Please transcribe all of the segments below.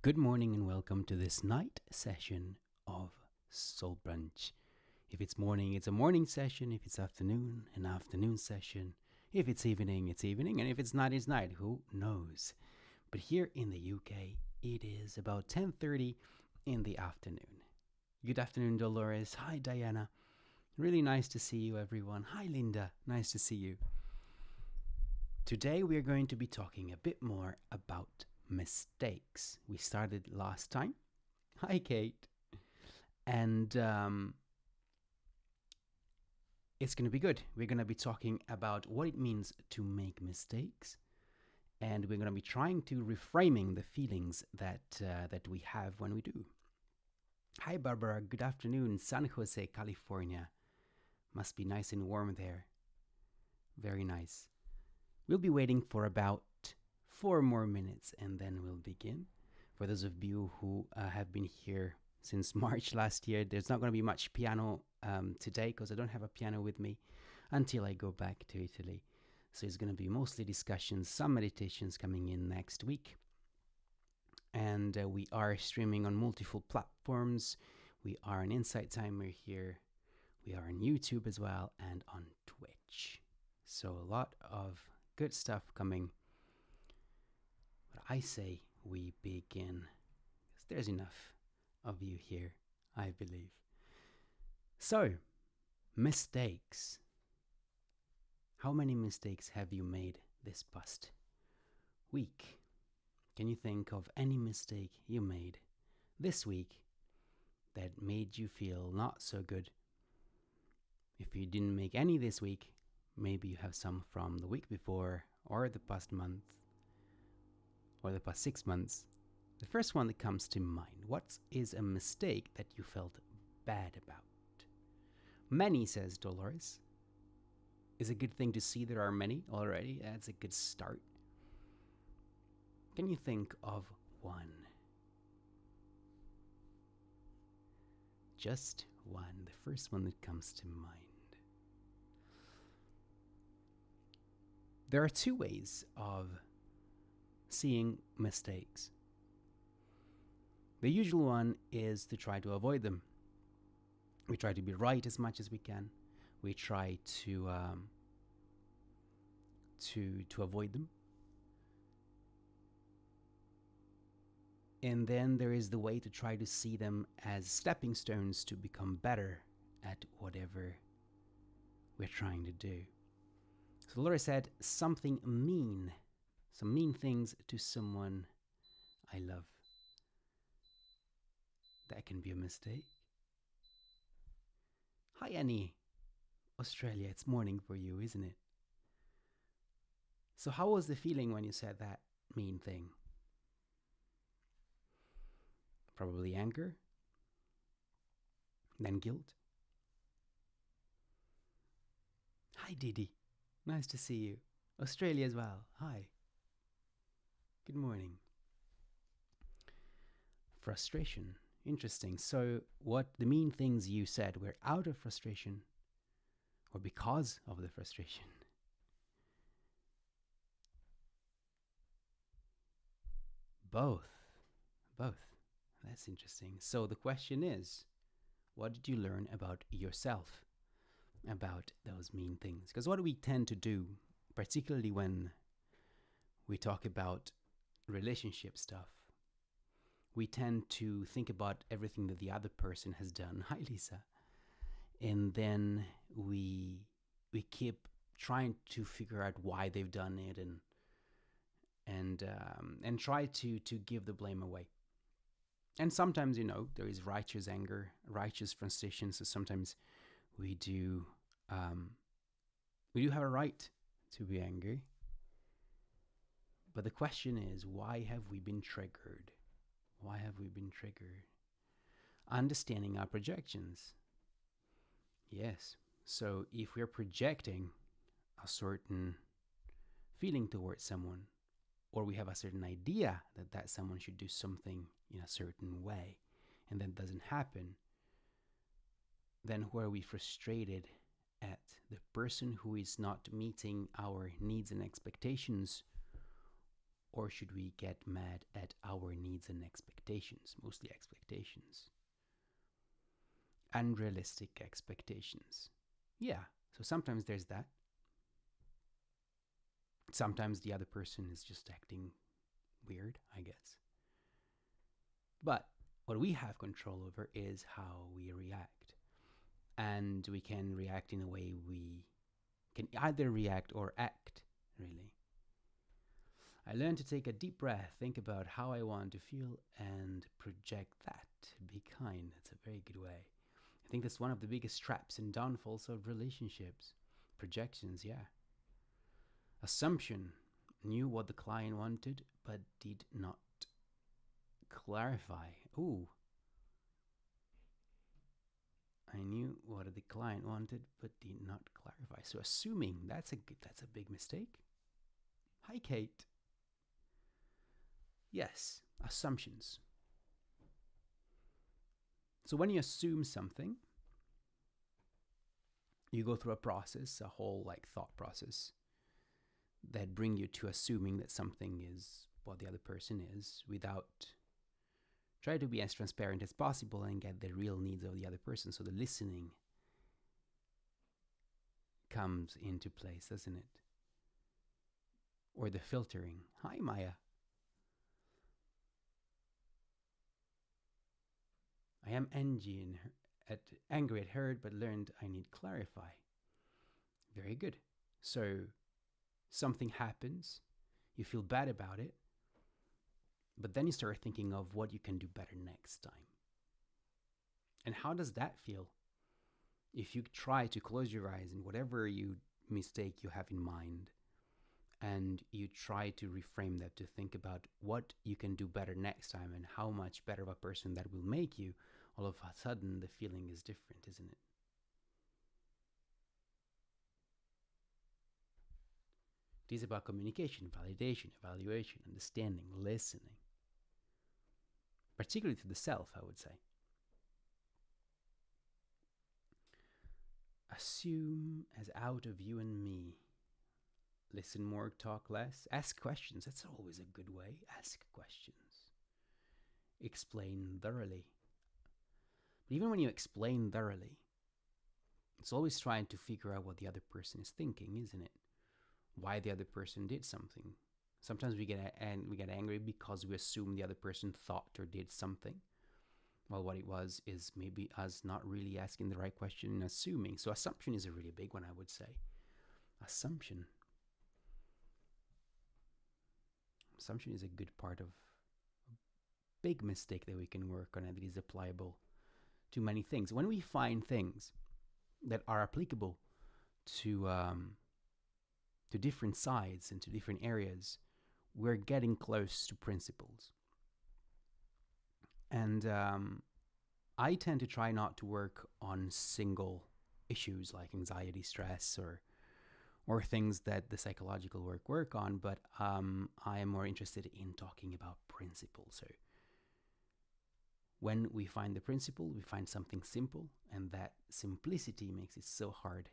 Good morning and welcome to this night session of Soul Brunch. If it's morning, it's a morning session. If it's afternoon, an afternoon session. If it's evening, it's evening. And if it's night, it's night. Who knows? But here in the UK, it is about 10:30 in the afternoon. Good afternoon, Dolores. Hi, Diana. Really nice to see you, everyone. Hi, Linda. Nice to see you. Today, we are going to be talking a bit more about mistakes. We started last time. Hi, Kate. And it's going to be good. We're going to be talking about what it means to make mistakes. And we're going to be trying to reframing the feelings that we have when we do. Hi, Barbara. Good afternoon. San Jose, California. Must be nice and warm there. Very nice. We'll be waiting for about 4 more minutes and then we'll begin. For those of you who have been here since March last year, there's not going to be much piano today because I don't have a piano with me until I go back to Italy. So it's going to be mostly discussions, some meditations coming in next week. And we are streaming on multiple platforms. We are on Insight Timer here. We are on YouTube as well and on Twitch. So a lot of good stuff coming. But I say we begin, because there's enough of you here, I believe. So, mistakes. How many mistakes have you made this past week? Can you think of any mistake you made this week that made you feel not so good? If you didn't make any this week, maybe you have some from the week before or the past month or the past 6 months. The first one that comes to mind, what is a mistake that you felt bad about? Many, says Dolores. Is a good thing to see there are many already. That's a good start. Can you think of one? Just one, the first one that comes to mind. There are two ways of seeing mistakes. The usual one is to try to avoid them. We try to be right as much as we can. We try to avoid them. And then there is the way to try to see them as stepping stones to become better at whatever we're trying to do. So Laura said something mean, some mean things to someone I love. That can be a mistake. Hi Annie, Australia, it's morning for you, isn't it? So how was the feeling when you said that mean thing? Probably anger, then guilt. Hi Didi, nice to see you. Australia as well, hi. Good morning. Frustration, interesting. So what the mean things you said were out of frustration or because of the frustration? Both. That's interesting. So the question is, what did you learn about yourself about those mean things? Because what do we tend to do, particularly when we talk about relationship stuff, we tend to think about everything that the other person has done. Hi, Lisa. And then we keep trying to figure out why they've done it and try to give the blame away. And sometimes, there is righteous anger, righteous frustration. So sometimes we do have a right to be angry. But the question is, why have we been triggered? Why have we been triggered? Understanding our projections. Yes. So if we're projecting a certain feeling towards someone, or we have a certain idea that someone should do something in a certain way, and that doesn't happen, then who are we frustrated at? The person who is not meeting our needs and expectations, Or should we get mad at our needs and expectations? Mostly expectations. Unrealistic expectations. Yeah, so sometimes there's that. Sometimes the other person is just acting weird, I guess. But what we have control over is how we react. And we can react in a way we can either react or act, really. I learned to take a deep breath, think about how I want to feel, and project that. Be kind. That's a very good way. I think that's one of the biggest traps and downfalls of relationships. Projections, yeah. Assumption. Knew what the client wanted, but did not clarify. Ooh. I knew what the client wanted, but did not clarify. So assuming, that's a big mistake. Hi, Kate. Yes, assumptions. So when you assume something, you go through a process, a whole thought process that bring you to assuming that something is what the other person is without try to be as transparent as possible and get the real needs of the other person. So the listening comes into place, doesn't it? Or the filtering. Hi, Maya. I am angry at her, but learned I need clarify. Very good. So something happens, you feel bad about it, but then you start thinking of what you can do better next time. And how does that feel? If you try to close your eyes and whatever mistake you have in mind, and you try to reframe that to think about what you can do better next time and how much better of a person that will make you, all of a sudden the feeling is different, isn't it? It is about communication, validation, evaluation, understanding, listening. Particularly to the self, I would say. Assume as out of you and me. Listen more, talk less. Ask questions. That's always a good way. Ask questions. Explain thoroughly. But even when you explain thoroughly, it's always trying to figure out what the other person is thinking, isn't it? Why the other person did something. Sometimes we get angry because we assume the other person thought or did something. Well, what it was is maybe us not really asking the right question and assuming. So assumption is a really big one, I would say. Assumption. Assumption is a good part of a big mistake that we can work on, and it is applicable to many things. When we find things that are applicable to different sides and to different areas, we're getting close to principles. And I tend to try not to work on single issues like anxiety, stress, or things that the psychological work on, but I am more interested in talking about principles. So when we find the principle, we find something simple, and that simplicity makes it so hard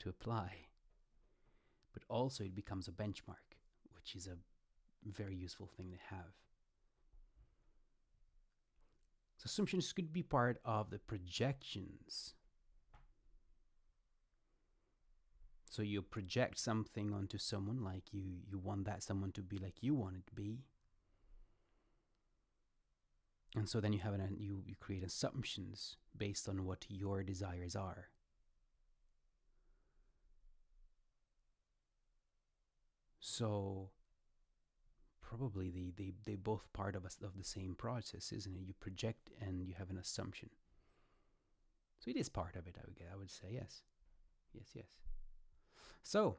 to apply. But also it becomes a benchmark, which is a very useful thing to have. So assumptions could be part of the projections. So you project something onto someone, like you want that someone to be like you want it to be. And so then you have you create assumptions based on what your desires are. So probably they both part of the same process, isn't it? You project and you have an assumption. So it is part of it, I would say, yes. Yes. So,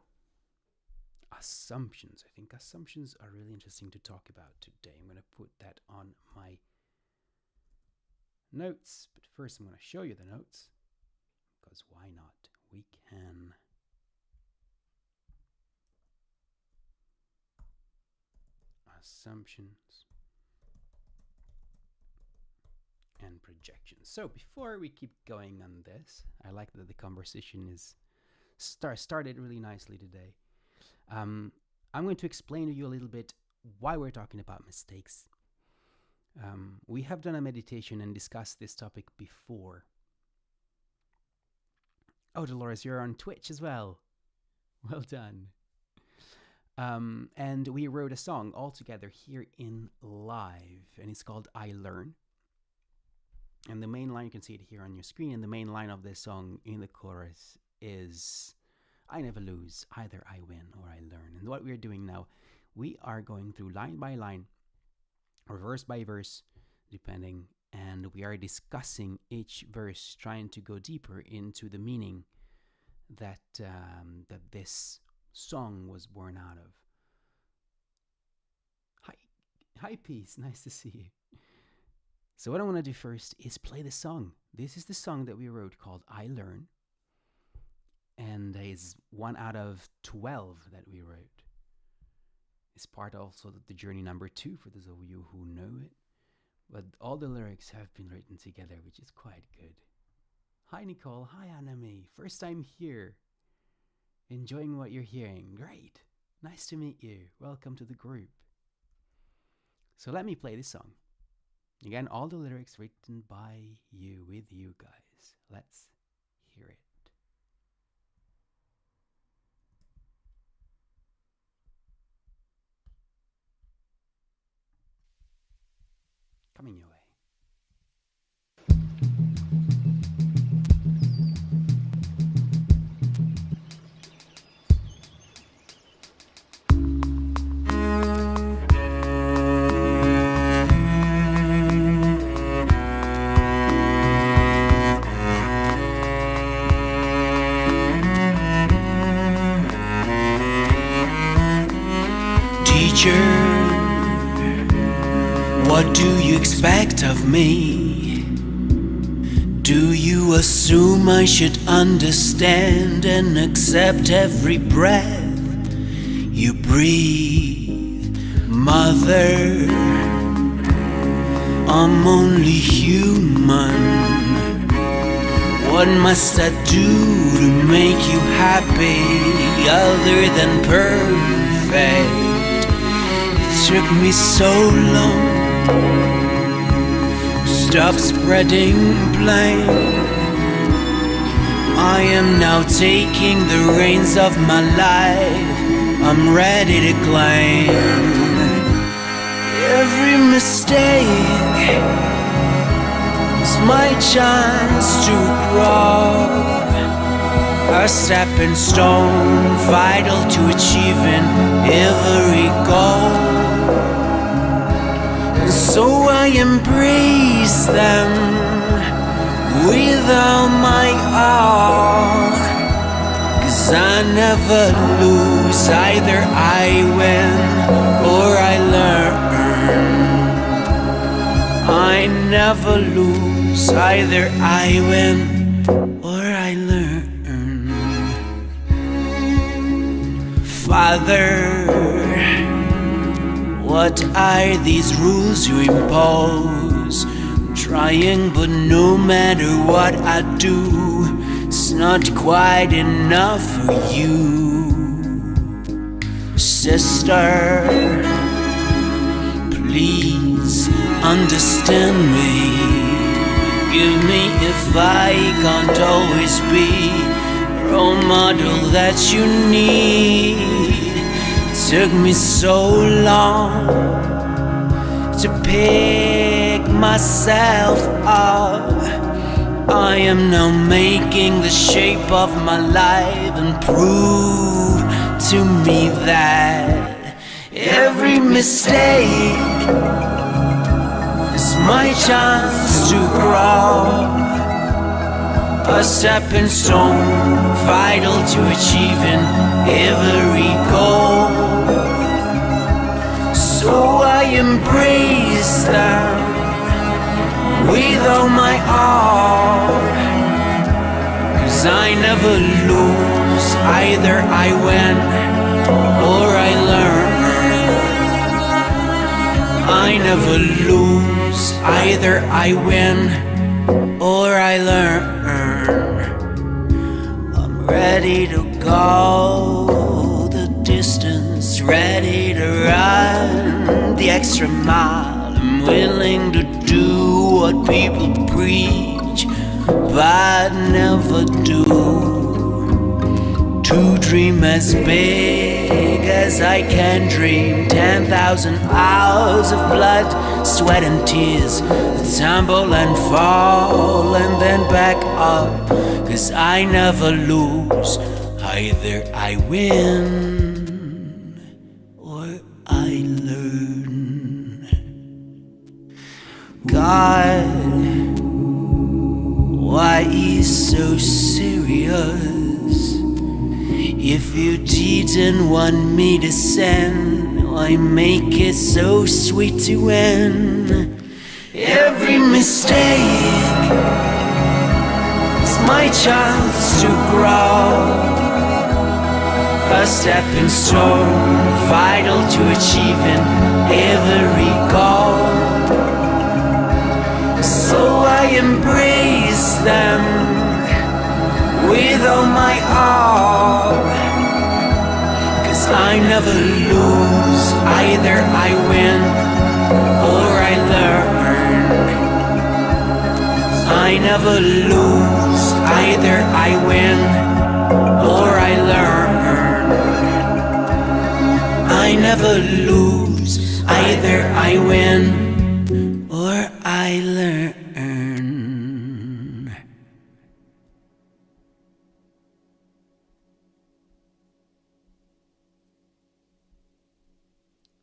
assumptions. I think assumptions are really interesting to talk about today. I'm going to put that on my notes, but first I'm going to show you the notes, because why not? We can. Assumptions and projections. So before we keep going on this, I like that the conversation is started really nicely today. I'm going to explain to you a little bit why we're talking about mistakes. We have done a meditation and discussed this topic before. Oh, Dolores, you're on Twitch as well. Well done. And we wrote a song all together here in live, and it's called I Learn. And the main line, you can see it here on your screen, and the main line of this song in the chorus is, I never lose, either I win or I learn. And what we're doing now, we are going through line by line, or verse by verse, depending, and we are discussing each verse, trying to go deeper into the meaning that that this song was born out of. Hi, Peace. Nice to see you. So what I want to do first is play the song. This is the song that we wrote called I Learn, and it's one out of 12 that we wrote. It's part also of the journey number 2 for those of you who know it. But all the lyrics have been written together, which is quite good. Hi, Nicole. Hi, Anami. First time here. Enjoying what you're hearing. Great. Nice to meet you. Welcome to the group. So let me play this song. Again, all the lyrics written by you, with you guys. Let's hear it. Coming your way. What do you expect of me? Do you assume I should understand and accept every breath you breathe? Mother, I'm only human. What must I do to make you happy other than perfect? Took me so long. Stop spreading blame. I am now taking the reins of my life. I'm ready to claim every mistake is my chance to grow. A stepping stone, vital to achieving every goal. So I embrace them with all my all, 'cause I never lose, either I win or I learn. I never lose, either I win or I learn. Father, what are these rules you impose? I'm trying, but no matter what I do, it's not quite enough for you. Sister, please understand me. Give me if I can't always be the role model that you need. Took me so long to pick myself up. I am now making the shape of my life and prove to me that every mistake is my chance to grow. A stepping stone, vital to achieving every goal. So I embrace them with all my all, 'cause I never lose, either I win or I learn. I never lose, either I win or I learn. I'm ready to go the distance, ready to run the extra mile. I'm willing to do what people preach, but never do. To dream as big as I can dream. 10,000 hours of blood, sweat and tears, tumble and fall and then back up. 'Cause I never lose, either I win or I learn. God, why is so serious? If you didn't want me to send, why make it so sweet to end? Every mistake is my chance to grow, a stepping stone, vital to achieving every goal. So I embrace them with all my all, 'cause I never lose, either I win or I learn. I never lose, either I win or I learn. I never lose, either I win or I learn.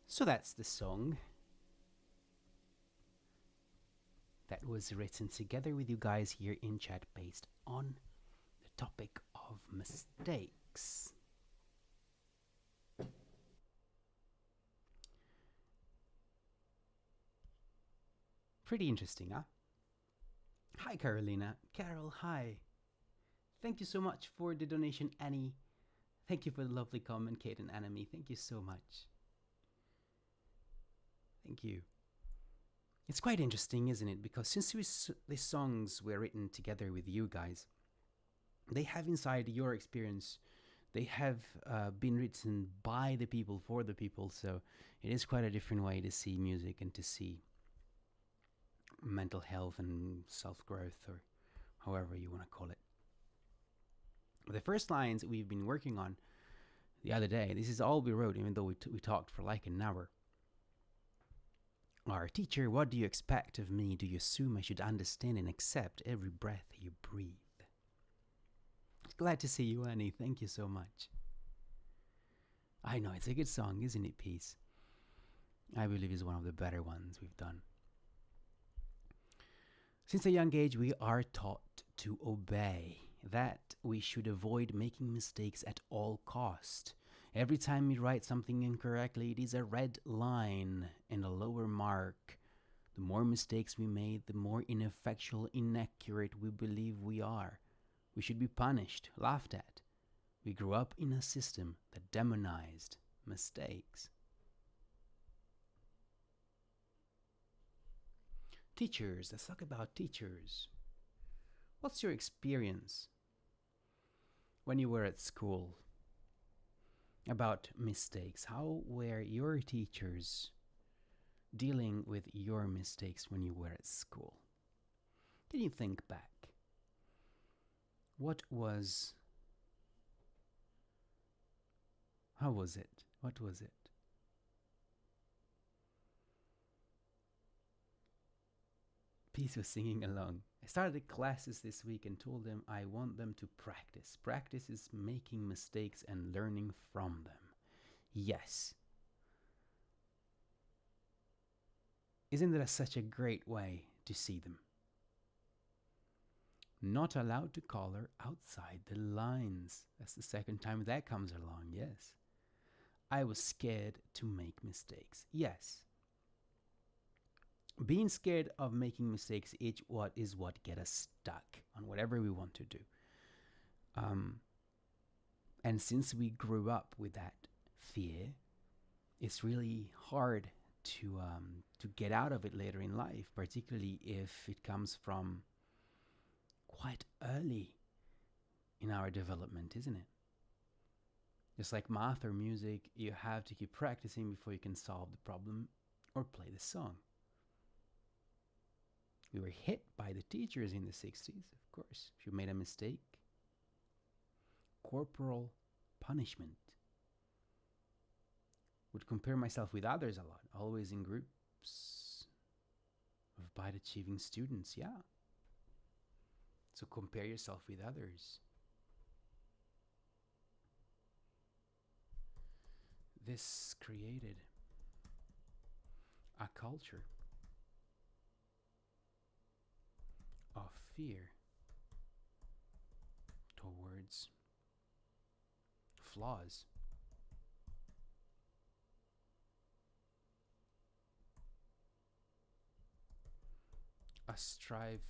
So that's the song that was written together with you guys here in chat based on the topic of mistakes. Pretty interesting, huh? Hi, Carolina. Carol, hi. Thank you so much for the donation, Annie. Thank you for the lovely comment, Kate and Anami. Thank you so much. Thank you. It's quite interesting, isn't it? Because since these songs were written together with you guys, they have inside your experience, they have been written by the people for the people. So it is quite a different way to see music and to see mental health and self-growth, or however you want to call it. The first lines we've been working on the other day, this is all we wrote, even though we talked for like an hour. Our teacher, what do you expect of me? Do you assume I should understand and accept every breath you breathe? Glad to see you, Annie. Thank you so much. I know, it's a good song, isn't it, Peace? I believe it's one of the better ones we've done. Since a young age, we are taught to obey, that we should avoid making mistakes at all cost. Every time we write something incorrectly, it is a red line and a lower mark. The more mistakes we made, the more ineffectual, inaccurate we believe we are. We should be punished, laughed at. We grew up in a system that demonized mistakes. Teachers, let's talk about teachers. What's your experience when you were at school about mistakes? How were your teachers dealing with your mistakes when you were at school? Can you think back? How was it? What was it? Peace was singing along. I started classes this week and told them I want them to practice. Practice is making mistakes and learning from them. Yes. Isn't that such a great way to see them? Not allowed to color outside the lines. That's the second time that comes along, yes. I was scared to make mistakes. Yes. Being scared of making mistakes is what get us stuck on whatever we want to do. And since we grew up with that fear, it's really hard to get out of it later in life, particularly if it comes from quite early in our development, isn't it? Just like math or music, you have to keep practicing before you can solve the problem or play the song. We were hit by the teachers in the 60s, of course. If you made a mistake, corporal punishment. Would compare myself with others a lot, always in groups of bright achieving students, yeah. So compare yourself with others. This created a culture of fear towards flaws. A strive,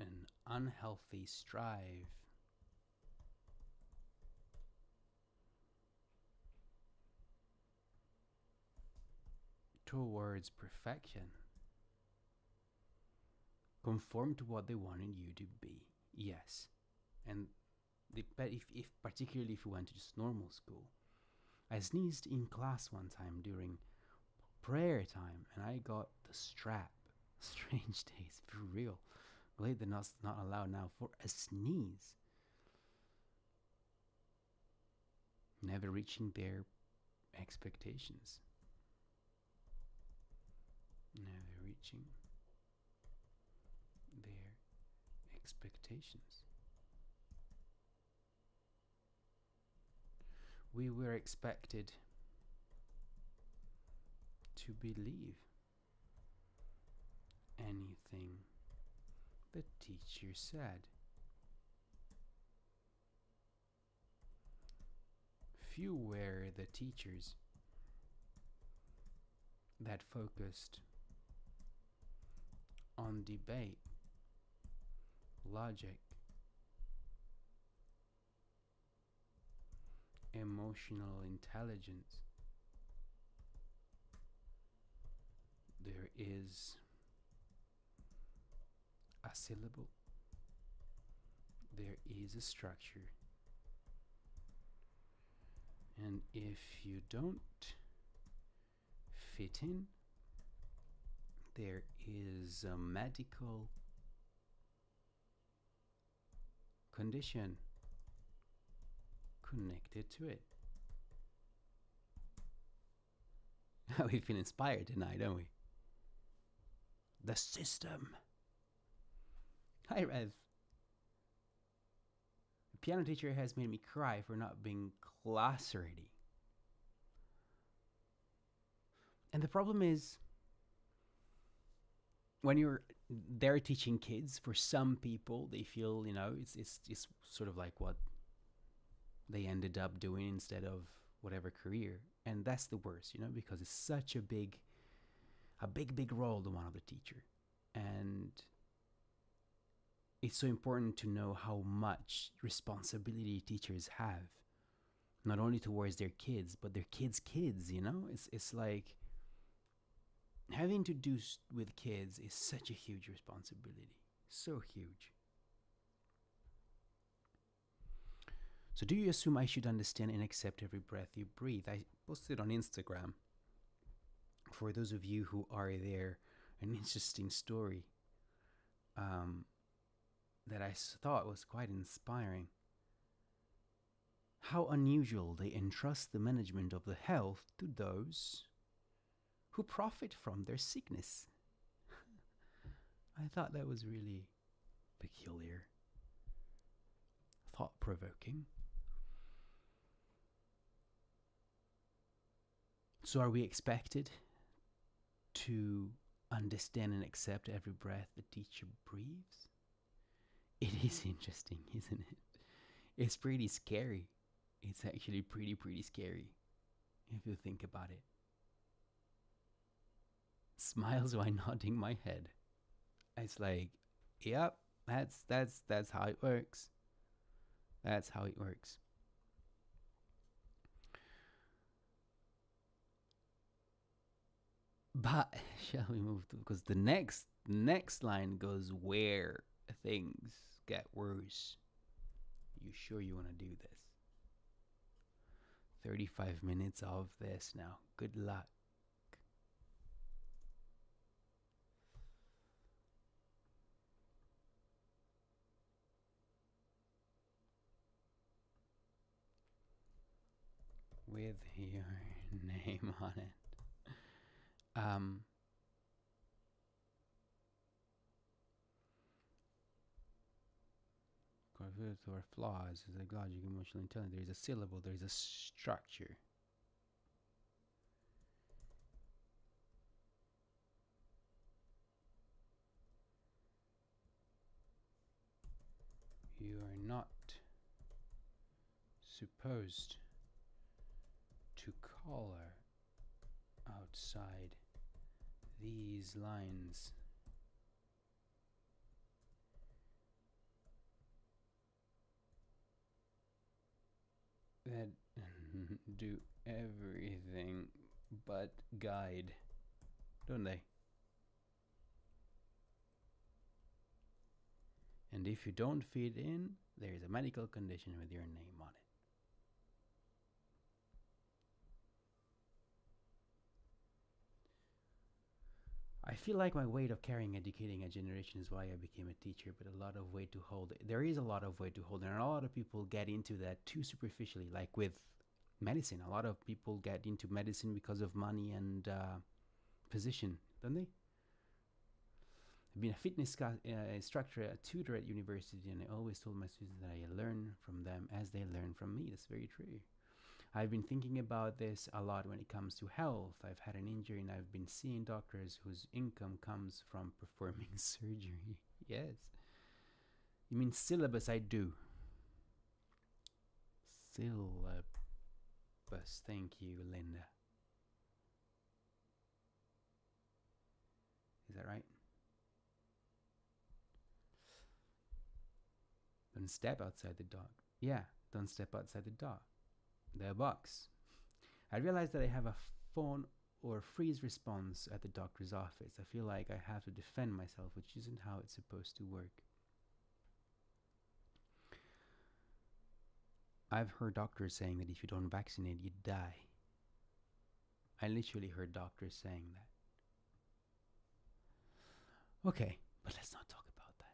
an unhealthy strive towards perfection. Conform to what they wanted you to be. Yes. And if particularly if you went to just normal school. I sneezed in class one time during prayer time and I got the strap. Strange days, for real. Glad they're not allowed now for a sneeze. Never reaching their expectations. Never reaching their expectations. We were expected to believe anything the teacher said. Few were the teachers that focused on debate, logic, emotional intelligence. There is a syllable, there is a structure, and if you don't fit in, there is a medical condition connected to it. We feel inspired tonight, don't we? The system. Hi, Rev. The piano teacher has made me cry for not being class ready. And the problem is, when you're there teaching kids, for some people, they feel, it's sort of like what they ended up doing instead of whatever career. And that's the worst, because it's such a big role, the one of the teacher. And it's so important to know how much responsibility teachers have, not only towards their kids, but their kids' kids, It's like having to do with kids is such a huge responsibility. So huge. So do you assume I should understand and accept every breath you breathe? I posted on Instagram, for those of you who are there, an interesting story that I thought was quite inspiring. How unusual they entrust the management of the health to those who profit from their sickness. I thought that was really peculiar, thought-provoking. So are we expected to understand and accept every breath the teacher breathes? It is interesting, isn't it? It's pretty scary. It's actually pretty scary if you think about it. Smiles while nodding my head. It's like, yep, that's how it works. That's how it works. But shall we move to, because the next line goes where things get worse. You sure you want to do this? 35 minutes of this now. Good luck. With your name on it. Um, or flaws is like logic, emotional intelligence. There is a syllable, there is a structure. You are not supposed to color outside these lines. That do everything but guide, don't they? And if you don't fit in, there is a medical condition with your name on it. I feel like my weight of carrying educating a generation is why I became a teacher, but a lot of weight to hold. There is a lot of weight to hold, and a lot of people get into that too superficially, like with medicine. A lot of people get into medicine because of money and position, don't they? I've been a fitness instructor, a tutor at university, and I always told my students that I learn from them as they learn from me. That's very true. I've been thinking about this a lot when it comes to health. I've had an injury and I've been seeing doctors whose income comes from performing surgery. Yes. You mean syllabus? I do. Syllabus. Thank you, Linda. Is that right? Don't step outside the dog. Yeah, don't step outside the box. I realized that I have a phone or freeze response at the doctor's office. I feel like I have to defend myself, which isn't how it's supposed to work. I've heard doctors saying that if you don't vaccinate, you die. I literally heard doctors saying that. Okay, but let's not talk about that.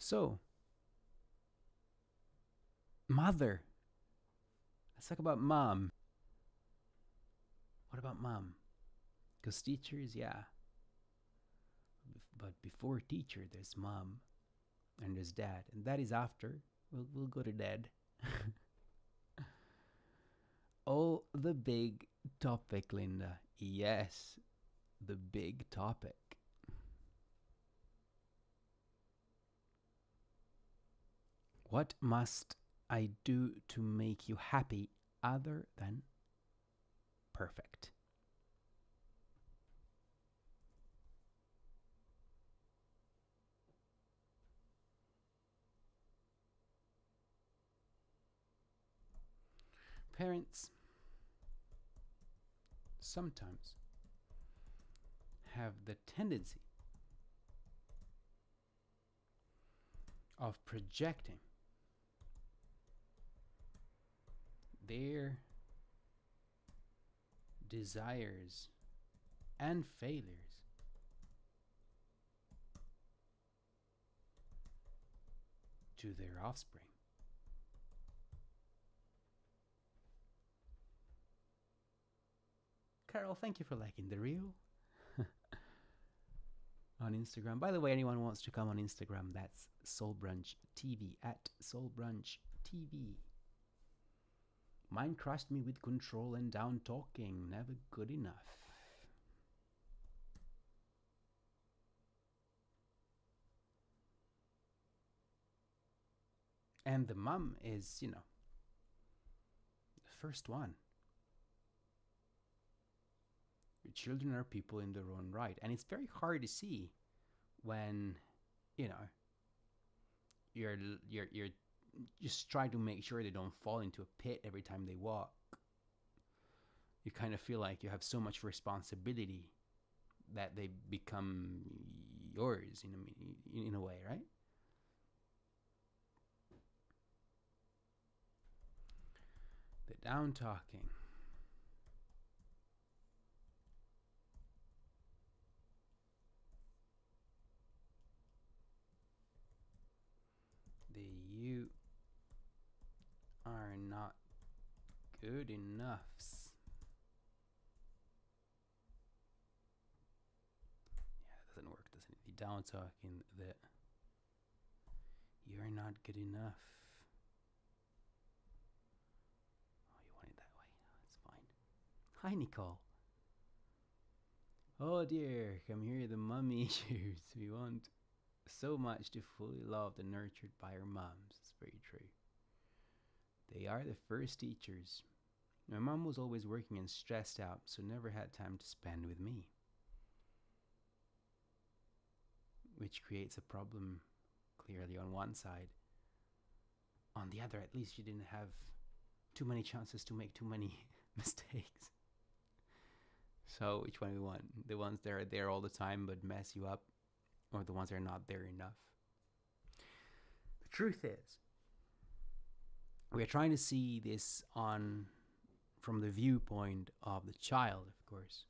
So, mother. Let's talk about mom. What about mom? Because teachers, yeah. But before teacher, there's mom. And there's dad. And that is after. We'll go to dad. Oh, the big topic, Linda. Yes, the big topic. What must I do to make you happy other than perfect? Parents sometimes have the tendency of projecting their desires and failures to their offspring. Carol, thank you for liking the reel on Instagram. By the way, anyone who wants to come on Instagram, that's Soul Brunch TV, at Soul Brunch TV. Mine crushed me with control and down talking, never good enough. And the mum is, the first one. Your children are people in their own right. And it's very hard to see when, you're just trying to make sure they don't fall into a pit every time they walk. You kind of feel like you have so much responsibility that they become yours in a way, right? The down talking. The you are not good enoughs. Yeah, that doesn't work, doesn't it? The down talking, the you're not good enough. Oh, you want it that way? Oh, it's fine. Hi, Nicole. Oh dear, come here, the mummy issues. We want so much to fully loved and nurtured by our moms. It's very true. They are the first teachers. My mom was always working and stressed out, so never had time to spend with me, which creates a problem clearly on one side. On the other, at least she didn't have too many chances to make too many mistakes. So, which one we want? The ones that are there all the time but mess you up, or the ones that are not there enough? The truth is, we are trying to see this on from the viewpoint of the child, of course.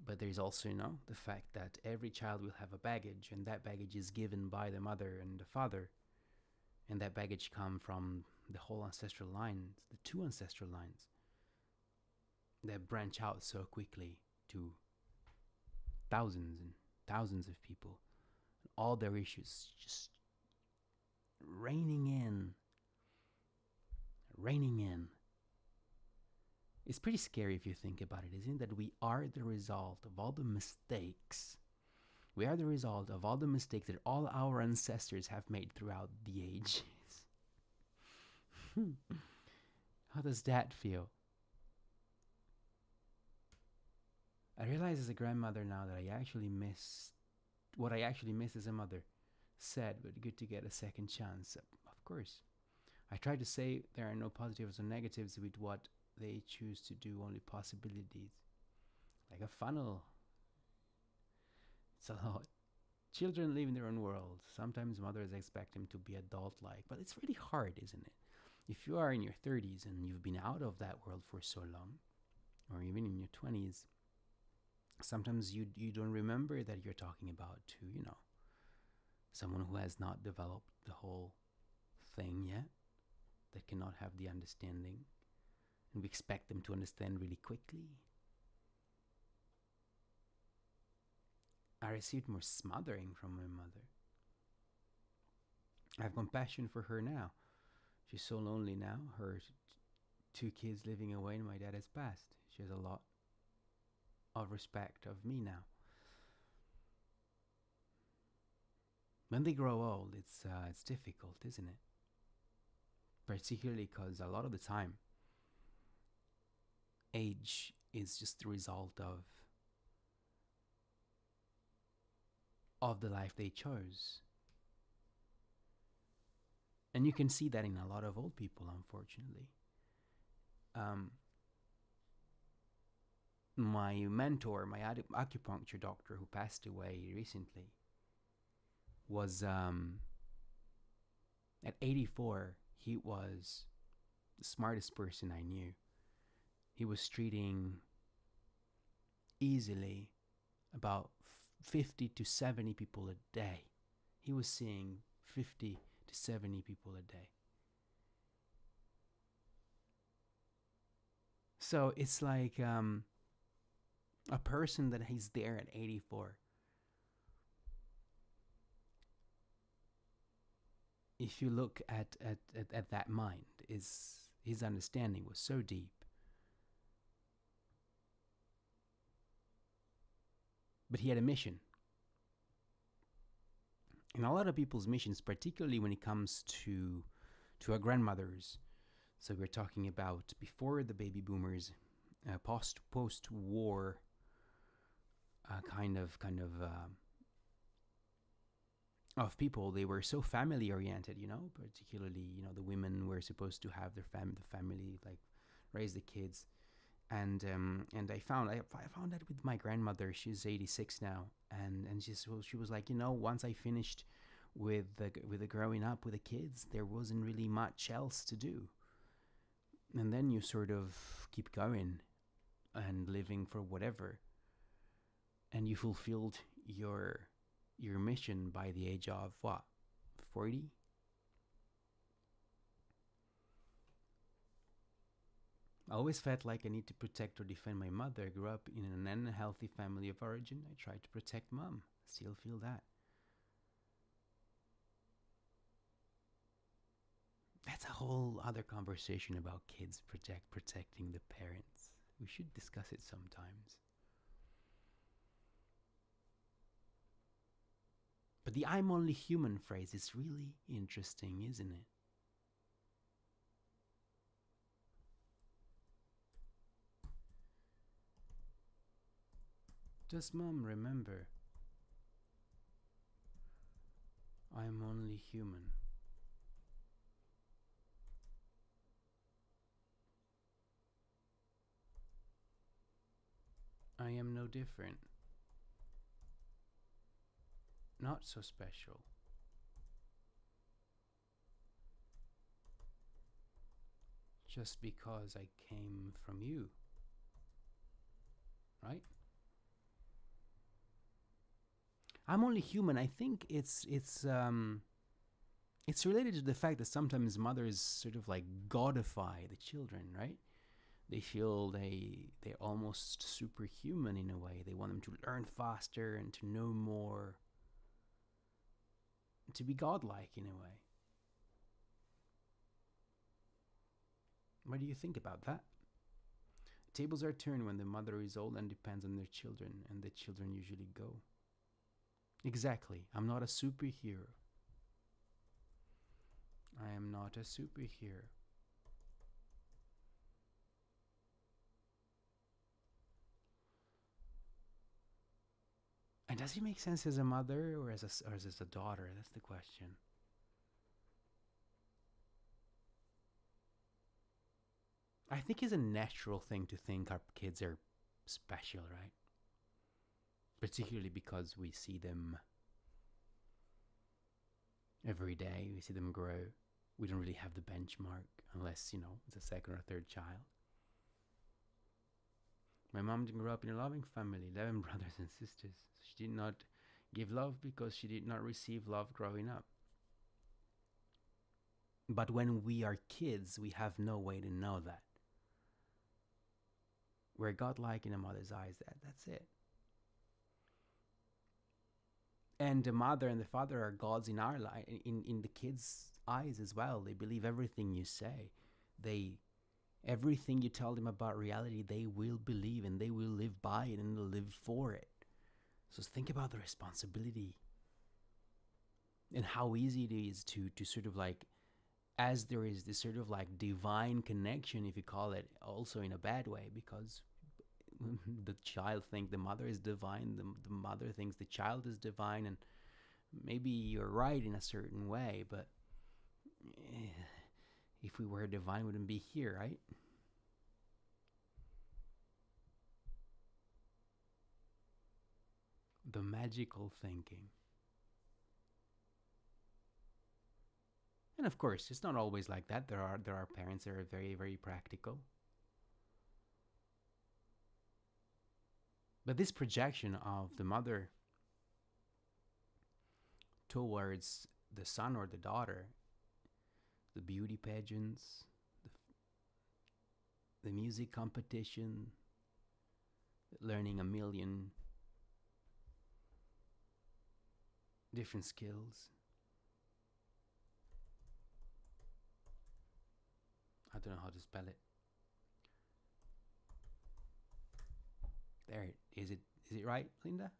But there's also, the fact that every child will have a baggage, and that baggage is given by the mother and the father. And that baggage come from the whole ancestral lines, the two ancestral lines that branch out so quickly to thousands and thousands of people. All their issues just raining in. It's pretty scary if you think about it, isn't it? That we are the result of all the mistakes. We are the result of all the mistakes that all our ancestors have made throughout the ages. How does that feel? I realize as a grandmother now that I actually miss what I actually miss as a mother. Sad, but good to get a second chance. Of course. I try to say there are no positives or negatives with what they choose to do, only possibilities. Like a funnel. It's a lot. Children live in their own world. Sometimes mothers expect them to be adult-like, but it's really hard, isn't it? If you are in your 30s and you've been out of that world for so long, or even in your 20s, sometimes you don't remember that you're talking about to, someone who has not developed the whole thing yet, that cannot have the understanding, and we expect them to understand really quickly. I received more smothering from my mother. I have compassion for her now. She's so lonely now. Her two kids living away, and my dad has passed. She has a lot of respect of me now. When they grow old, it's difficult, isn't it? Particularly because a lot of the time, age is just the result of the life they chose. And you can see that in a lot of old people, unfortunately. My mentor, my acupuncture doctor who passed away recently, was at 84, he was the smartest person I knew. He was treating easily about 50 to 70 people a day. He was seeing 50 to 70 people a day. So it's like a person that he's there at 84. If you look at that mind, his understanding was so deep. But he had a mission. And a lot of people's missions, particularly when it comes to our grandmothers. So we're talking about before the baby boomers, post-war kind of of people. They were so family oriented, particularly, the women were supposed to have the family, like raise the kids. And I found that with my grandmother. She's 86 now, and she was like, once I finished with the growing up with the kids, there wasn't really much else to do. And then you sort of keep going and living for whatever, and you fulfilled your mission by the age of what, 40. I always felt like I need to protect or defend my mother. I grew up in an unhealthy family of origin. I tried to protect mom. Still feel that. That's a whole other conversation about kids protecting the parents. We should discuss it sometimes. But the "I'm only human" phrase is really interesting, isn't it? Does mom remember? I'm only human. I am no different. Not so special. Just because I came from you. Right? I'm only human. I think it's related to the fact that sometimes mothers sort of like godify the children, right? They feel they're almost superhuman in a way. They want them to learn faster and to know more, to be godlike in a way. What do you think about that? Tables are turned when the mother is old and depends on their children, and the children usually go. Exactly. I'm not a superhero. I am not a superhero. And does he make sense as a mother or as a daughter? That's the question. I think it's a natural thing to think our kids are special, right? Particularly because we see them every day, we see them grow. We don't really have the benchmark unless, it's a second or third child. My mom grew up in a loving family, 11 brothers and sisters. She did not give love because she did not receive love growing up. But when we are kids, we have no way to know that. We're godlike in a mother's eyes. That's it. And the mother and the father are gods in our life, in the kids' eyes as well. They believe everything you say. Everything you tell them about reality, they will believe, and they will live by it, and they'll live for it. So think about the responsibility and how easy it is to sort of like, as there is this sort of like divine connection, if you call it, also in a bad way, because the child thinks the mother is divine, the mother thinks the child is divine, and maybe you're right in a certain way, but if we were divine, we wouldn't be here, right? The magical thinking. And of course, it's not always like that. There are parents that are very, very practical. But this projection of the mother towards the son or the daughter, the beauty pageants, the music competition, learning a million different skills. I don't know how to spell it. There it is. Is it right, Linda?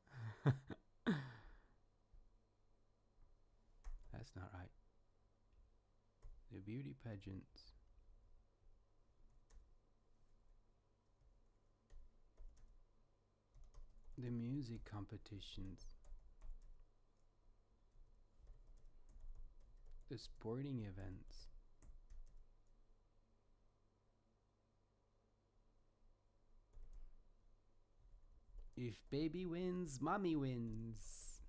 That's not right. The beauty pageants. The music competitions. The sporting events. . 。 . 。 . 。 . 。 . . . . . . . . . . . . . 。 . . . . . . . . . . . . . . . . . 。 . . . . . . . 。 . . 。 . . 。 . 。 . 。 . The sporting events. If baby wins, mommy wins.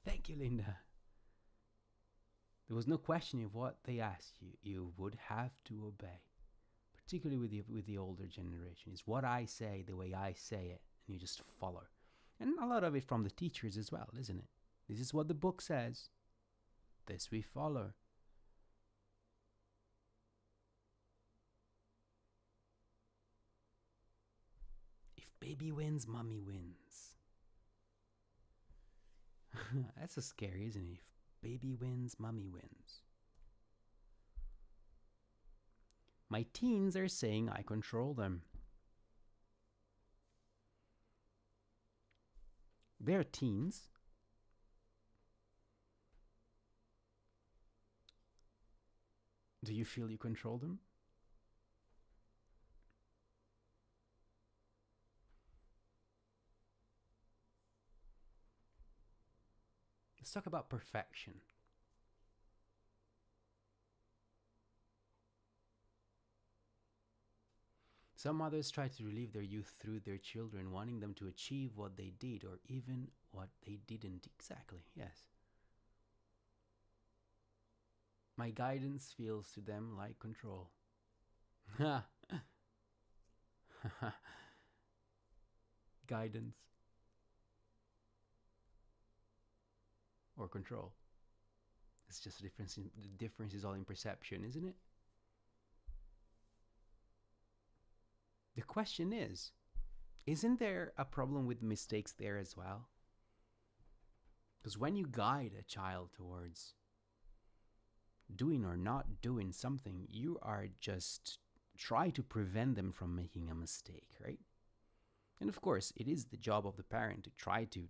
Thank you, Linda. There was no question of what they asked you. You would have to obey, particularly with the older generation. It's what I say, the way I say it, and you just follow. And a lot of it from the teachers as well, isn't it? This is what the book says. This we follow. If baby wins, mommy wins. That's so scary, isn't it? If baby wins, mommy wins. My teens are saying I control them. They're teens. Do you feel you control them? Let's talk about perfection. Some mothers try to relive their youth through their children, wanting them to achieve what they did or even what they didn't exactly. Yes. My guidance feels to them like control. Guidance or control. It's just a difference. The difference is all in perception, isn't it? The question is, isn't there a problem with mistakes there as well? Because when you guide a child towards doing or not doing something, you are just try to prevent them from making a mistake, right? And of course, it is the job of the parent to try to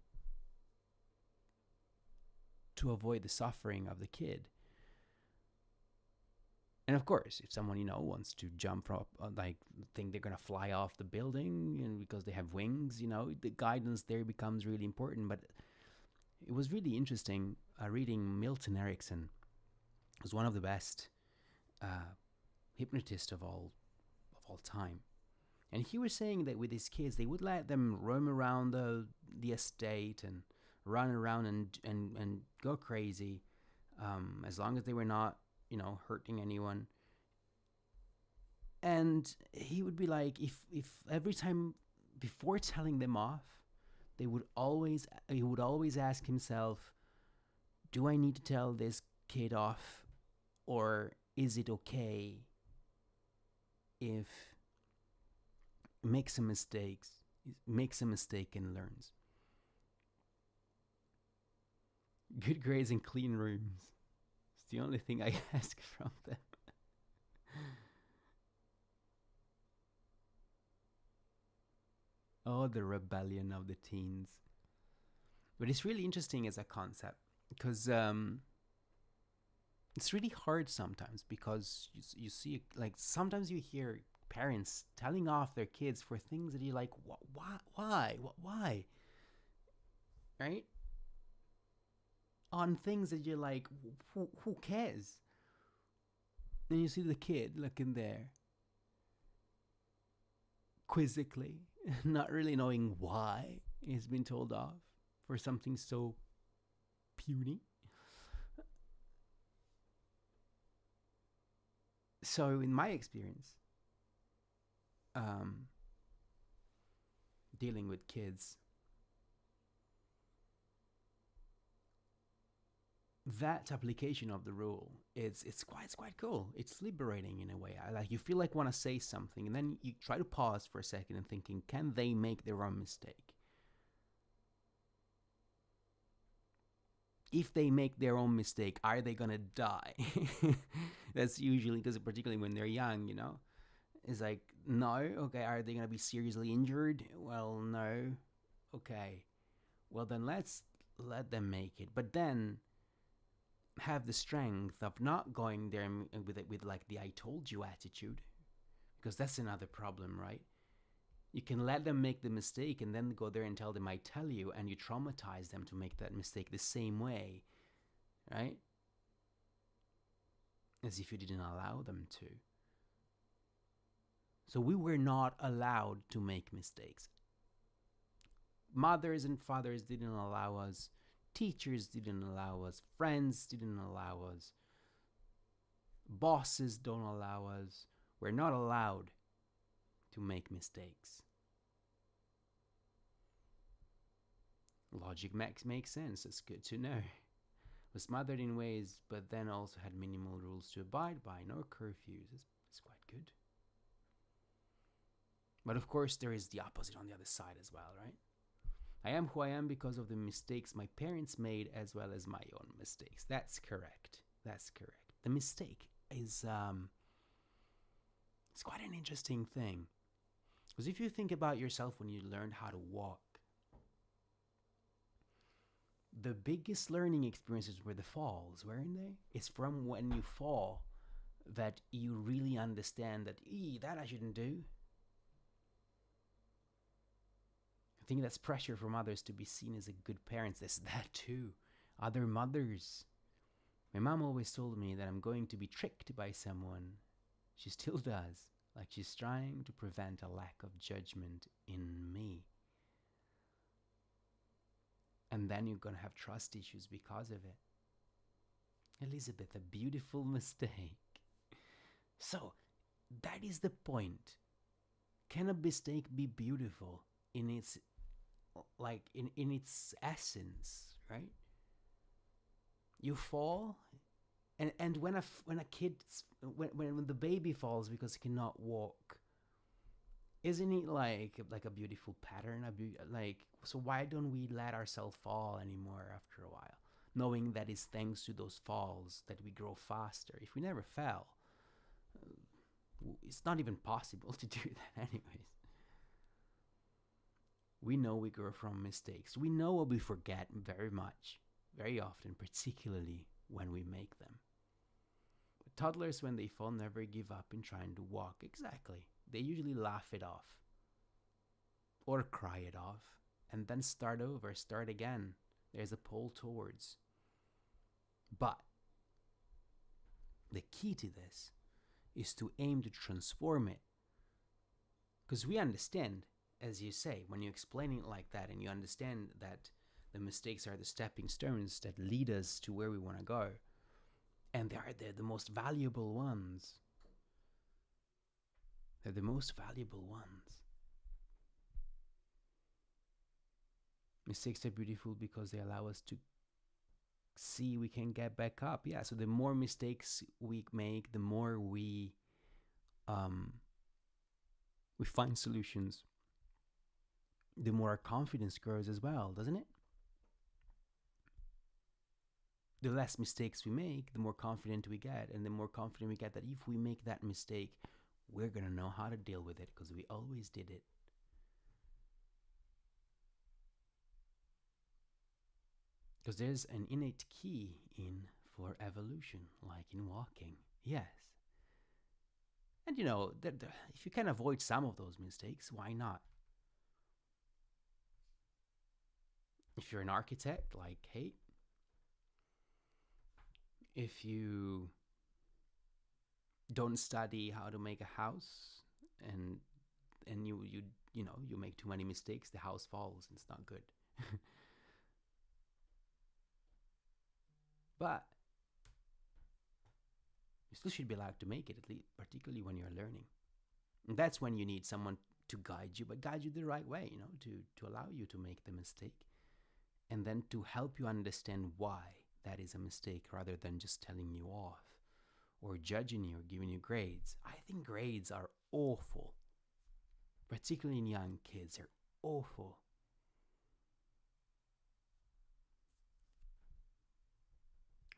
avoid the suffering of the kid. And of course, if someone wants to jump from like think they're gonna fly off the building, and because they have wings, the guidance there becomes really important. But it was really interesting reading Milton Erickson. Was one of the best hypnotists of all time, and he was saying that with his kids, they would let them roam around the estate and run around and go crazy, as long as they were not hurting anyone. And he would be like, if every time before telling them off, he would always ask himself, do I need to tell this kid off, or is it okay if makes a mistake and learns? Good grades and clean rooms. It's the only thing I ask from them. Oh, the rebellion of the teens. But it's really interesting as a concept, because it's really hard sometimes, because you see, like, sometimes you hear parents telling off their kids for things that you're like, why? Right? On things that you're like, who cares? And you see the kid looking there, quizzically, not really knowing why he's been told off for something so puny. So in my experience, dealing with kids, that application of the rule, it's quite cool. It's liberating in a way. You feel like want to say something, and then you try to pause for a second and thinking, can they make their own mistake? If they make their own mistake, are they gonna die? That's usually, because particularly when they're young, it's like, no. Okay, are they gonna be seriously injured? Well, no. Okay, well then let's let them make it, but then have the strength of not going there with like the I told you attitude, because that's another problem, right? You can let them make the mistake and then go there and tell them I tell you, and you traumatize them to make that mistake the same way, right? As if you didn't allow them to. So we were not allowed to make mistakes. Mothers and fathers didn't allow us, teachers didn't allow us, friends didn't allow us, bosses don't allow us. We're not allowed to make mistakes. Logic makes sense. It's good to know. Was smothered in ways, but then also had minimal rules to abide by, no curfews. It's quite good. But of course, there is the opposite on the other side as well, right? I am who I am because of the mistakes my parents made as well as my own mistakes. That's correct. That's correct. The mistake is it's quite an interesting thing. Because if you think about yourself when you learned how to walk, the biggest learning experiences were the falls, weren't they? It's from when you fall that you really understand that, that I shouldn't do. I think that's pressure from others to be seen as a good parent. There's that too. Other mothers. My mom always told me that I'm going to be tricked by someone. She still does. Like she's trying to prevent a lack of judgment in me. And then you're going to have trust issues because of it. Elizabeth, a beautiful mistake. So, that is the point. Can a mistake be beautiful in its in its essence, right? You fall, and when a kid when the baby falls because he cannot walk, isn't it like a beautiful pattern? So why don't we let ourselves fall anymore after a while, knowing that it's thanks to those falls that we grow faster? If we never fell, it's not even possible to do that anyways. We know we grow from mistakes. We know what we forget very often, particularly when we make them. But toddlers, when they fall, never give up in trying to walk. Exactly. They usually laugh it off or cry it off and then start over, start again. There's a pull towards. But the key to this is to aim to transform it. Because we understand, as you say, when you explain it like that and you understand that the mistakes are the stepping stones that lead us to where we want to go, and they're the most valuable ones. They're the most valuable ones. Mistakes are beautiful because they allow us to see we can get back up. Yeah, so the more mistakes we make, the more we find solutions, the more our confidence grows as well, doesn't it? The less mistakes we make, the more confident we get, and the more confident we get that if we make that mistake, we're going to know how to deal with it because we always did it. Because there's an innate key for evolution, like in walking. Yes. And if you can avoid some of those mistakes, why not? If you're an architect, like, hey, if you don't study how to make a house and you make too many mistakes, the house falls and it's not good. But you still should be allowed to make it, at least, particularly when you're learning. And that's when you need someone to guide you, but guide you the right way, to allow you to make the mistake and then to help you understand why that is a mistake rather than just telling you off or judging you or giving you grades. I think grades are awful, particularly in young kids. They're awful.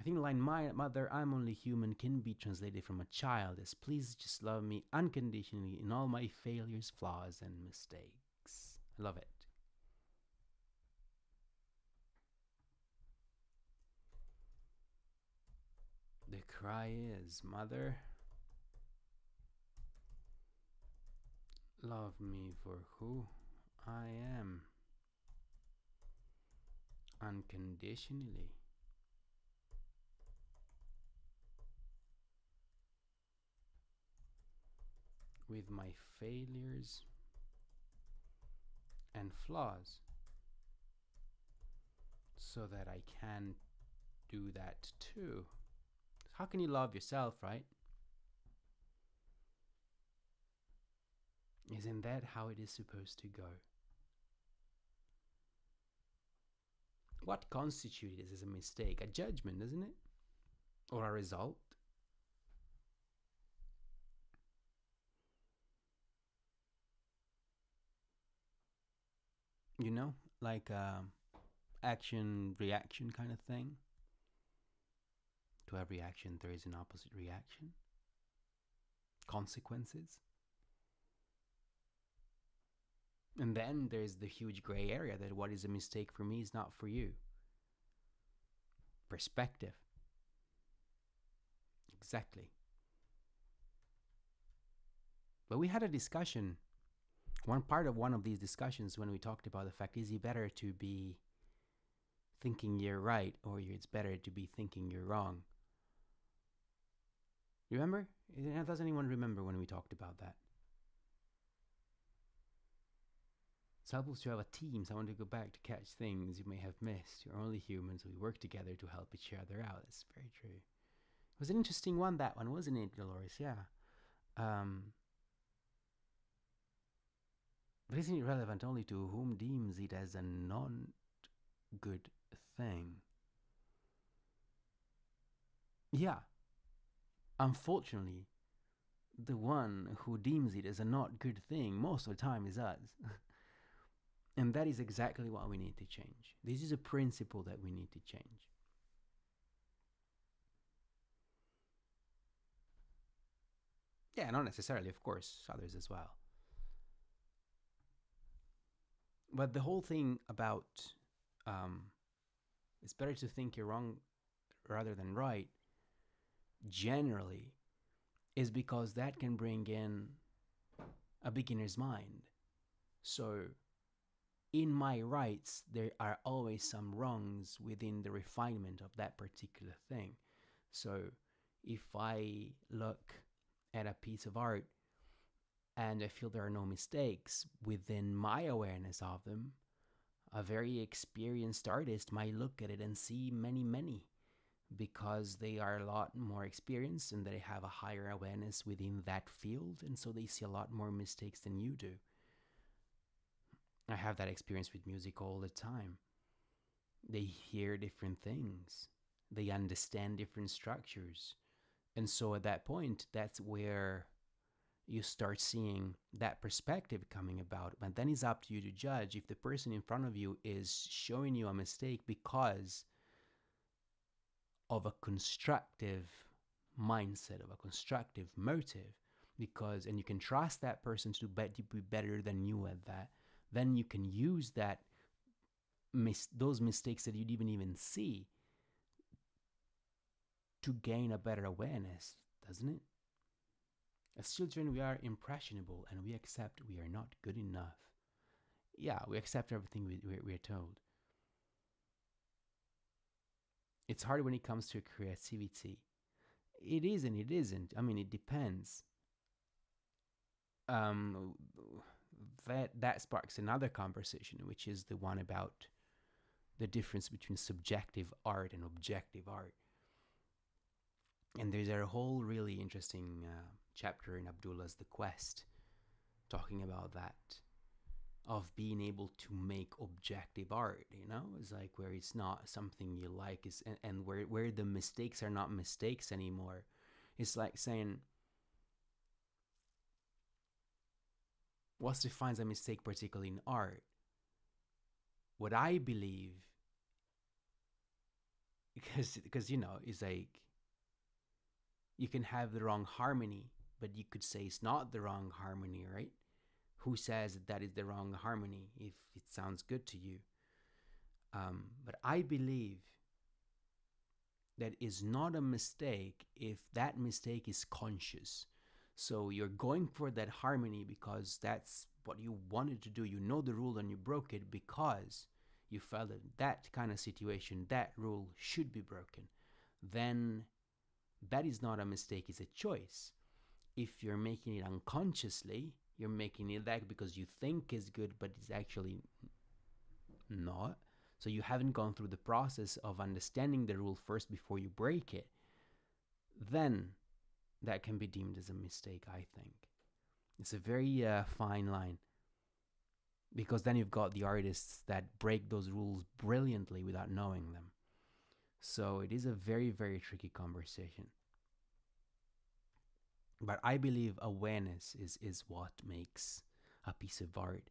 I think the line, "My mother, I'm only human," can be translated from a child as, "Please just love me unconditionally in all my failures, flaws, and mistakes." I love it. The cry is, "Mother, love me for who I am unconditionally." with my failures and flaws so that I can do that too. How can you love yourself, right? Isn't that how it is supposed to go? What constitutes it as a mistake? A judgment, doesn't it? Or a result? You know, like action reaction kind of thing. To every action, there is an opposite reaction. Consequences. And then there's the huge gray area that what is a mistake for me is not for you. Perspective. Exactly. But we had a discussion, one of these discussions when we talked about the fact, is it better to be thinking you're right or it's better to be thinking you're wrong? Remember? Does anyone remember when we talked about that? It's helpful to have a team, someone to go back to catch things you may have missed. You're only humans, we work together to help each other out. That's very true. It was an interesting one, that one, wasn't it, Dolores? Yeah. But isn't it relevant only to whom deems it as a non-good thing? Yeah. Unfortunately, the one who deems it as a not good thing most of the time is us. And that is exactly what we need to change. This is a principle that we need to change. Yeah, not necessarily, of course, others as well. But the whole thing about it's better to think you're wrong rather than right, generally, is because that can bring in a beginner's mind. So, in my rights, there are always some wrongs within the refinement of that particular thing. So, if I look at a piece of art and I feel there are no mistakes within my awareness of them, a very experienced artist might look at it and see many, because they are a lot more experienced and they have a higher awareness within that field, and so they see a lot more mistakes than you do. I have that experience with music all the time. They hear different things, they understand different structures, and so at that point, that's where you start seeing that perspective coming about. But then it's up to you to judge if the person in front of you is showing you a mistake because of a constructive mindset, of a constructive motive, because, and you can trust that person to be better than you at that, then you can use that those mistakes that you didn't even see to gain a better awareness, doesn't it? As children, we are impressionable and we accept we are not good enough. Yeah, we accept everything we're told. It's hard when it comes to creativity. It is and it isn't. I mean, it depends. That sparks another conversation, which is the one about the difference between subjective art and objective art. And there's a whole really interesting chapter in Abdullah's The Quest talking about that, of being able to make objective art, you know? It's like where it's not something you like, and where the mistakes are not mistakes anymore. It's like saying, what defines a mistake, particularly in art? What I believe, because you know, it's like, you can have the wrong harmony, but you could say it's not the wrong harmony, right? Who says that is the wrong harmony if it sounds good to you? But I believe that is not a mistake if that mistake is conscious. So you're going for that harmony because that's what you wanted to do. You know the rule and you broke it because you felt that that kind of situation, that rule should be broken. Then that is not a mistake, it's a choice. if you're making it unconsciously, you're making it that because you think is good, but it's actually not. So you haven't gone through the process of understanding the rule first before you break it. Then that can be deemed as a mistake, I think. It's a very fine line. Because then you've got the artists that break those rules brilliantly without knowing them. So it is a very, very tricky conversation. But I believe awareness is what makes a piece of art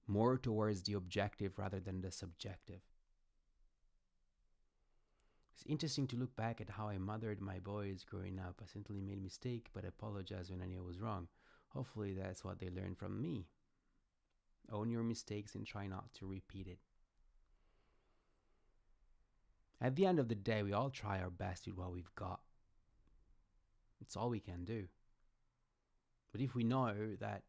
more towards the objective rather than the subjective. It's interesting to look back at how I mothered my boys growing up. I simply made a mistake, but apologized when I knew I was wrong. Hopefully that's what they learned from me. Own your mistakes and try not to repeat it. At the end of the day, we all try our best with what we've got. It's all we can do. But if we know that,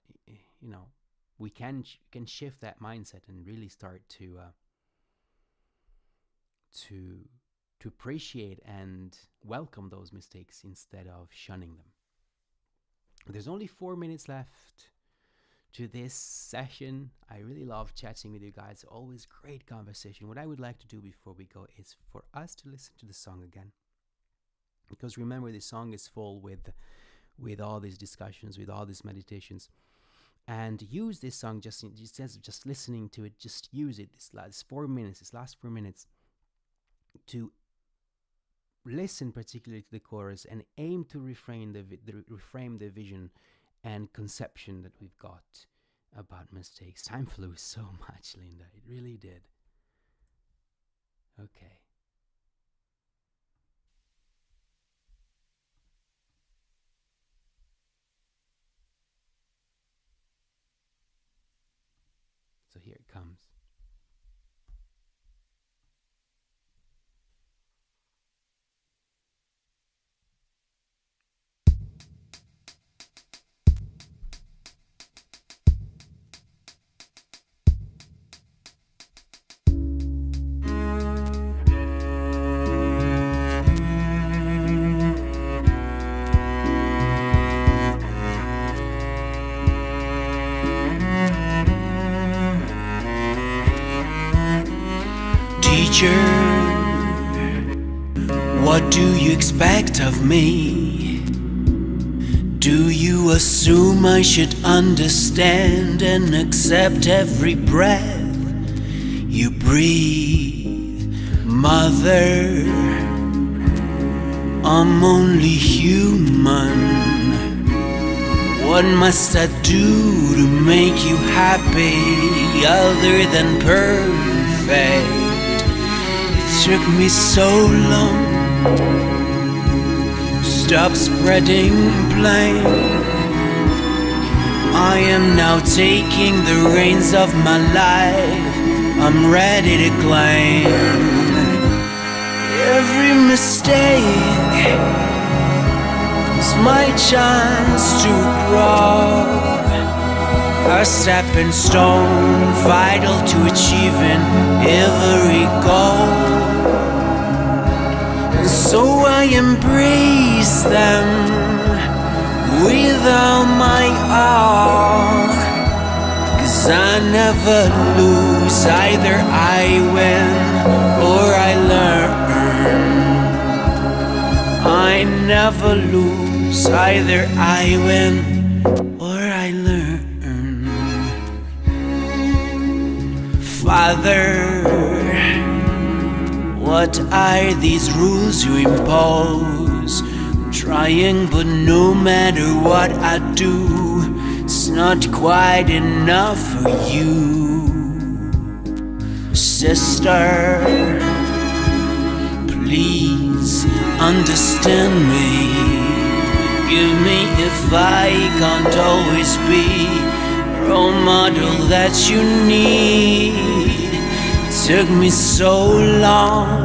we can shift that mindset and really start to appreciate and welcome those mistakes instead of shunning them. There's only 4 minutes left to this session. I really love chatting with you guys. Always great conversation. What I would like to do before we go is for us to listen to the song again. Because remember, this song is full with all these discussions, with all these meditations. And use this song just listening to it. Just use it this last 4 minutes to listen particularly to the chorus and aim to reframe the vision and conception that we've got about mistakes. Time flew so much, Linda. It really did. Okay. So here it comes. Teacher, what do you expect of me? Do you assume I should understand and accept every breath you breathe? Mother, I'm only human. What must I do to make you happy other than perfect? It took me so long to stop spreading blame. I am now taking the reins of my life. I'm ready to claim every mistake is my chance to grow. A stepping stone, vital to achieving every goal. And so I embrace them with all my all. 'Cause I never lose, either I win or I learn. I never lose, either I win or I learn. Father, what are these rules you impose? I'm trying, but no matter what I do, it's not quite enough for you. Sister, please understand me. Forgive me if I can't always be the role model that you need. It took me so long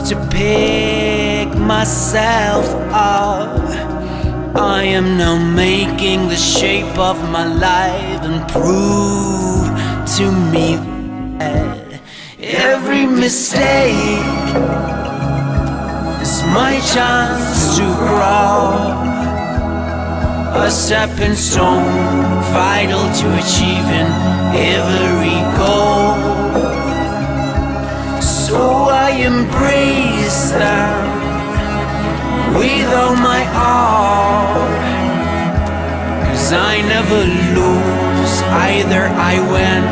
to pick myself up. I am now making the shape of my life and prove to me that every mistake is my chance to grow. A stepping stone, vital to achieving every goal. So I embrace them with all my all. 'Cause I never lose, either I win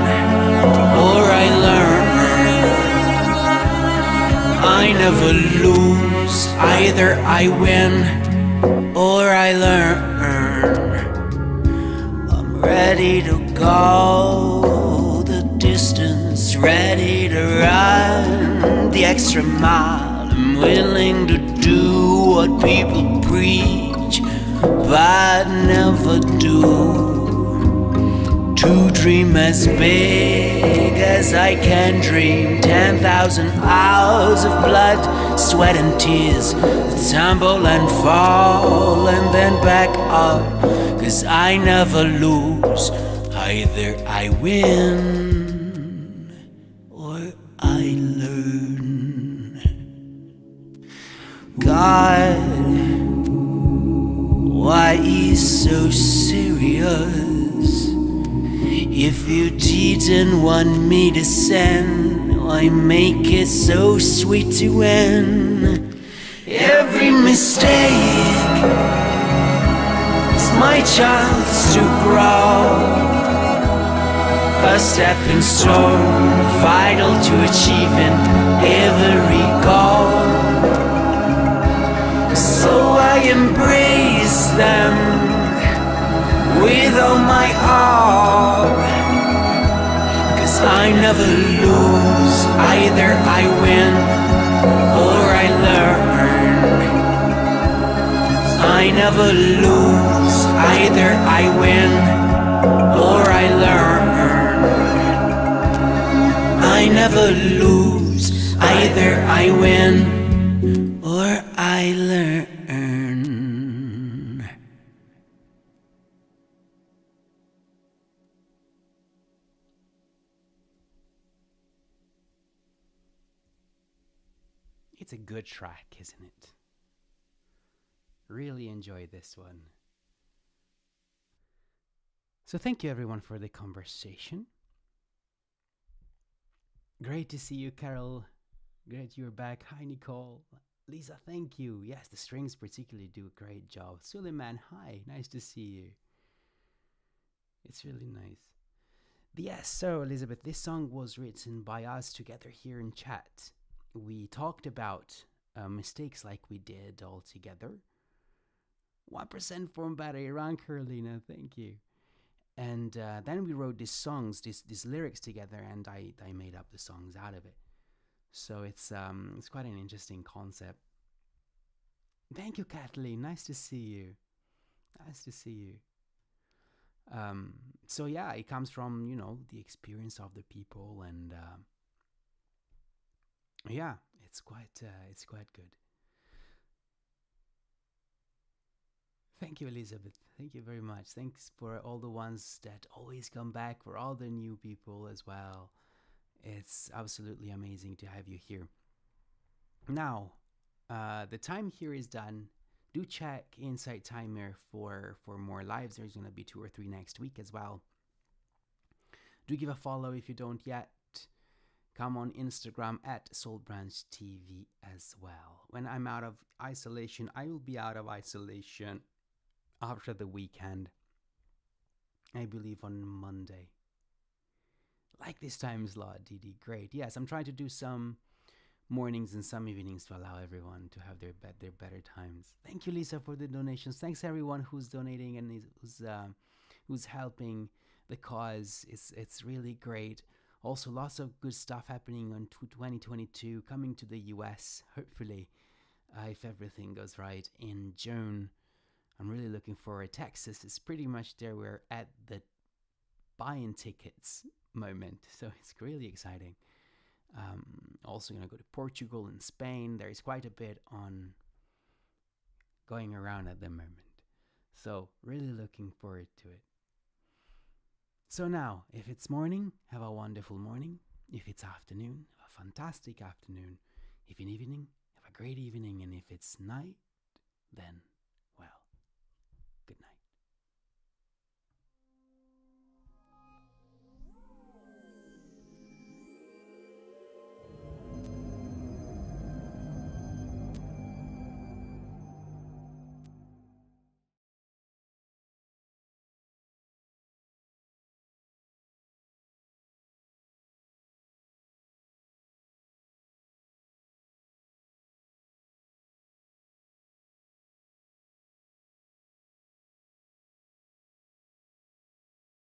or I learn. I never lose, either I win or I learn. I'm ready to go the distance, ready to run the extra mile. I'm willing to do what people preach but never do. To dream as big as I can dream. 10,000 hours of blood, sweat and tears, tumble and fall and then back up. 'Cause I never lose, either I win or I learn. God, why is so serious? If you didn't want me to send, why make it so sweet to end? Every mistake is my chance to grow. A stepping stone, vital to achieving every goal. So I embrace them with all my all. 'Cause I never lose, either I win or I learn. I never lose, either I win or I learn. I never lose, either I win or I learn. It's a good track, isn't it? Really enjoy this one. So thank you everyone for the conversation. Great to see you, Carol. Great you're back. Hi, Nicole. Lisa, thank you. Yes, the strings particularly do a great job. Suleiman, hi. Nice to see you. It's really nice. Yes, so Elizabeth, this song was written by us together here in chat. We talked about mistakes like we did all together. 1% form battery, Rank Carolina, thank you. And then we wrote these songs, these lyrics together, and I made up the songs out of it. So it's quite an interesting concept. Thank you, Kathleen. Nice to see you. Nice to see you. So yeah, it comes from the experience of the people, and yeah, it's quite good. Thank you, Elizabeth. Thank you very much. Thanks for all the ones that always come back, for all the new people as well. It's absolutely amazing to have you here. Now, the time here is done. Do check Insight Timer for more lives. There's going to be 2 or 3 next week as well. Do give a follow if you don't yet. Come on Instagram at Brunch TV as well. When I'm out of isolation, I will be out of isolation after the weekend. I believe on Monday. Like this time slot, Didi. Great. Yes, I'm trying to do some mornings and some evenings to allow everyone to have their better times. Thank you, Lisa, for the donations. Thanks everyone who's donating and who's helping the cause. It's really great. Also, lots of good stuff happening on 2022, coming to the US, hopefully, if everything goes right, in June. I'm really looking forward. Texas is pretty much there. We're at the buying tickets moment, so it's really exciting. Also going to go to Portugal and Spain. There is quite a bit on going around at the moment. So really looking forward to it. So now, if it's morning, have a wonderful morning. If it's afternoon, have a fantastic afternoon. If in evening, have a great evening. And if it's night, then.